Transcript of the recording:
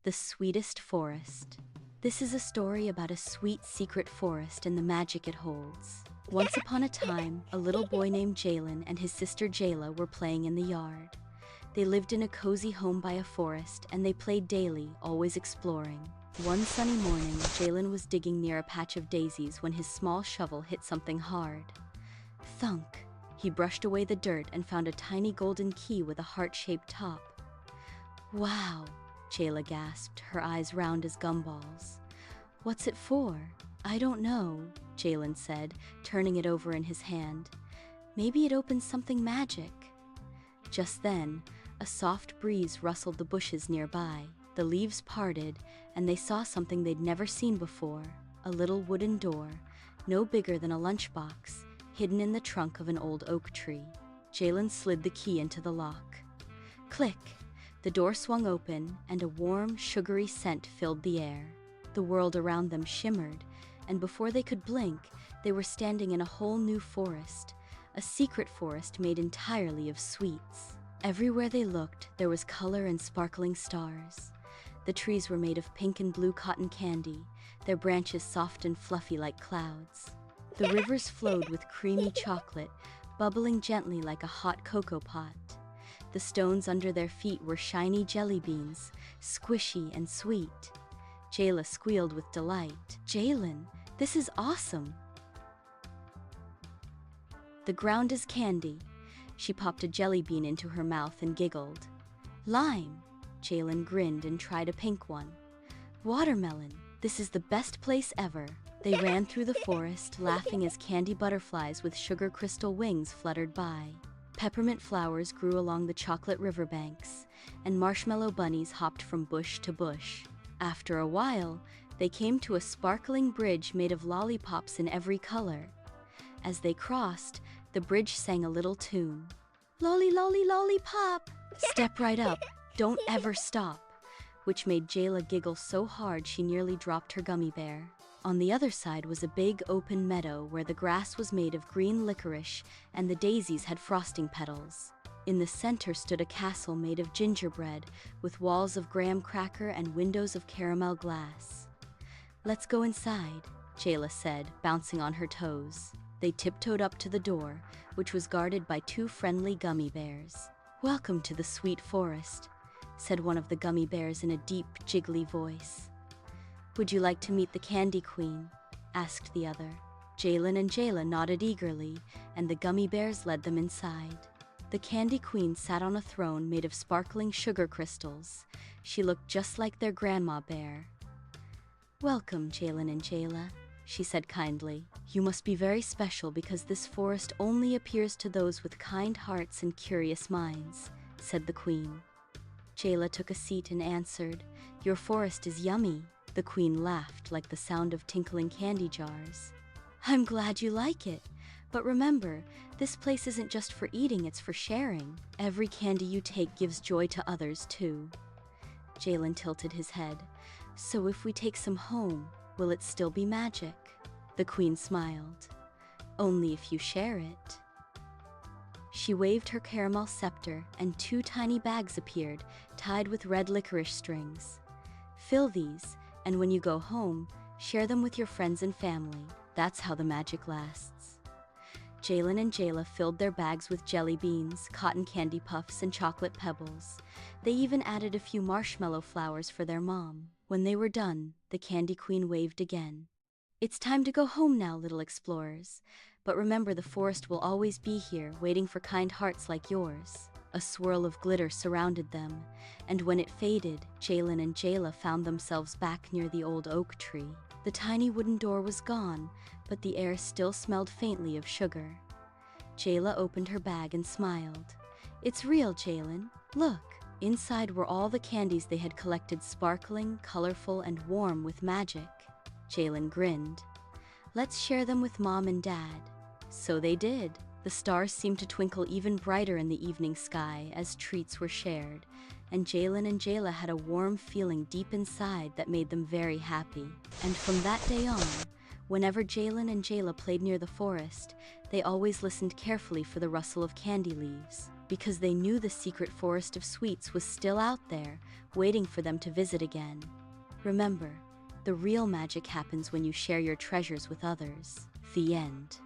The Sweetest Forest. This is a story about a sweet secret forest and the magic it holds. Once upon a time, a little boy named Jaylon and his sister Jayla were playing in the yard. They lived in a cozy home by a forest, and they played daily, always exploring. One sunny morning, Jaylon was digging near a patch of daisies when his small shovel hit something hard. Thunk! He brushed away the dirt and found a tiny golden key with a heart-shaped top. Wow! Jayla gasped, her eyes round as gumballs. What's it for? I don't know, Jaylon said, turning it over in his hand. Maybe it opens something magic. Just then, a soft breeze rustled the bushes nearby. The leaves parted, and they saw something they'd never seen before. A little wooden door, no bigger than a lunchbox, hidden in the trunk of an old oak tree. Jaylon slid the key into the lock. Click! The door swung open, and a warm, sugary scent filled the air. The world around them shimmered, and before they could blink, they were standing in a whole new forest, a secret forest made entirely of sweets. Everywhere they looked, there was color and sparkling stars. The trees were made of pink and blue cotton candy, their branches soft and fluffy like clouds. The rivers flowed with creamy chocolate, bubbling gently like a hot cocoa pot. The stones under their feet were shiny jelly beans, squishy and sweet. Jayla squealed with delight. Jaylon, this is awesome! The ground is candy. She popped a jelly bean into her mouth and giggled. Lime! Jaylon grinned and tried a pink one. Watermelon! This is the best place ever! They ran through the forest, laughing as candy butterflies with sugar crystal wings fluttered by. Peppermint flowers grew along the chocolate riverbanks, and marshmallow bunnies hopped from bush to bush. After a while, they came to a sparkling bridge made of lollipops in every color. As they crossed, the bridge sang a little tune. Lolly, lolly, lollipop! Step right up, don't ever stop, which made Jayla giggle so hard she nearly dropped her gummy bear. On the other side was a big open meadow where the grass was made of green licorice and the daisies had frosting petals. In the center stood a castle made of gingerbread with walls of graham cracker and windows of caramel glass. Let's go inside, Jayla said, bouncing on her toes. They tiptoed up to the door, which was guarded by two friendly gummy bears. Welcome to the Sweet Forest, said one of the gummy bears in a deep, jiggly voice. Would you like to meet the Candy Queen? Asked the other. Jaylon and Jayla nodded eagerly, and the gummy bears led them inside. The Candy Queen sat on a throne made of sparkling sugar crystals. She looked just like their grandma bear. Welcome, Jaylon and Jayla, she said kindly. You must be very special because this forest only appears to those with kind hearts and curious minds, said the Queen. Jayla took a seat and answered, Your forest is yummy. The Queen laughed like the sound of tinkling candy jars. I'm glad you like it. But remember, this place isn't just for eating, it's for sharing. Every candy you take gives joy to others, too. Jaylon tilted his head. So if we take some home, will it still be magic? The Queen smiled. Only if you share it. She waved her caramel scepter, and two tiny bags appeared, tied with red licorice strings. Fill these, and when you go home, share them with your friends and family. That's how the magic lasts. Jaylon and Jayla filled their bags with jelly beans, cotton candy puffs, and chocolate pebbles. They even added a few marshmallow flowers for their mom. When they were done, the Candy Queen waved again. It's time to go home now, little explorers. But remember, the forest will always be here, waiting for kind hearts like yours. A swirl of glitter surrounded them, and when it faded, Jaylon and Jayla found themselves back near the old oak tree. The tiny wooden door was gone, but the air still smelled faintly of sugar. Jayla opened her bag and smiled. It's real, Jaylon. Look. Inside were all the candies they had collected, sparkling, colorful, and warm with magic. Jaylon grinned. Let's share them with Mom and Dad. So they did. The stars seemed to twinkle even brighter in the evening sky as treats were shared, and Jayla had a warm feeling deep inside that made them very happy. And from that day on, whenever Jaylon and Jayla played near the forest, they always listened carefully for the rustle of candy leaves. because they knew the secret forest of sweets was still out there, waiting for them to visit again. Remember, the real magic happens when you share your treasures with others. The end.